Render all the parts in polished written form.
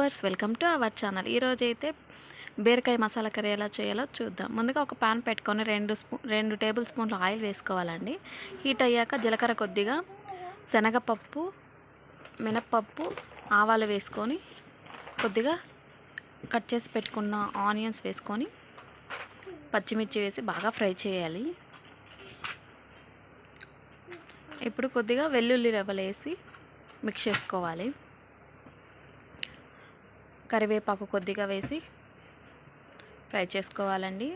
Viewers, welcome to our channel. ఈరోజు అయితే బీరకాయ మసాలా కర్రీ ఎలా చేయాలో చూద్దాం. ముందుగా ఒక పాన్ పెట్టుకొని 2 టేబుల్ స్పూన్లు ఆయిల్ వేసుకోవాలండి. హీట్ అయ్యాక జీలకర్ర కొద్దిగా, శనగపప్పు, మినప్పప్పు, ఆవాలు వేసుకొని కొద్దిగా కట్ చేసి పెట్టుకున్న ఆనియన్స్ వేసుకొని పచ్చిమిర్చి వేసి బాగా ఫ్రై చేయాలి. ఇప్పుడు కొద్దిగా వెల్లుల్లి రెబ్బలు వేసి మిక్స్ చేసుకోవాలి. కరివేపాకు కొద్దిగా వేసి ఫ్రై చేసుకోవాలండి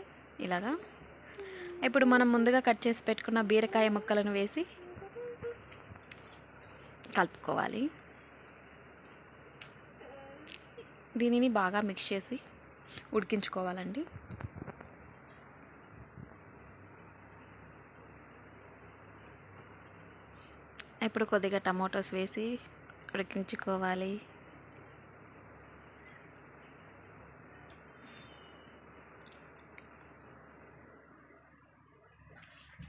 ఇలాగా. ఇప్పుడు మనం ముందుగా కట్ చేసి పెట్టుకున్న బీరకాయ ముక్కలను వేసి కలుపుకోవాలి. దీనిని బాగా మిక్స్ చేసి ఉడికించుకోవాలండి. ఇప్పుడు కొద్దిగా టమాటోస్ వేసి ఉడికించుకోవాలి.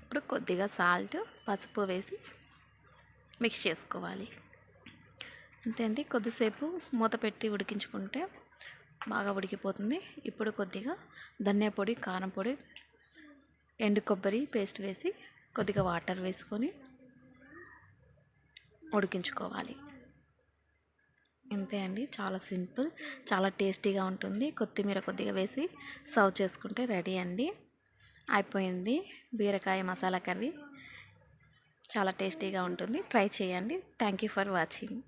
ఇప్పుడు కొద్దిగా సాల్ట్, పసుపు వేసి మిక్స్ చేసుకోవాలి. అంతే అండి. కొద్దిసేపు మూత పెట్టి ఉడికించుకుంటే బాగా ఉడికిపోతుంది. ఇప్పుడు కొద్దిగా ధనియా పొడి, కారం పొడి, ఎండు కొబ్బరి పేస్ట్ వేసి కొద్దిగా వాటర్ వేసుకొని ఉడికించుకోవాలి. అంతే అండి. చాలా సింపుల్, చాలా టేస్టీగా ఉంటుంది. కొత్తిమీర కొద్దిగా వేసి సర్వ్ చేసుకుంటే రెడీ అండి. అయిపోయింది బీరకాయ మసాలా కర్రీ. చాలా టేస్టీగా ఉంటుంది. ట్రై చేయండి. Thank you for watching.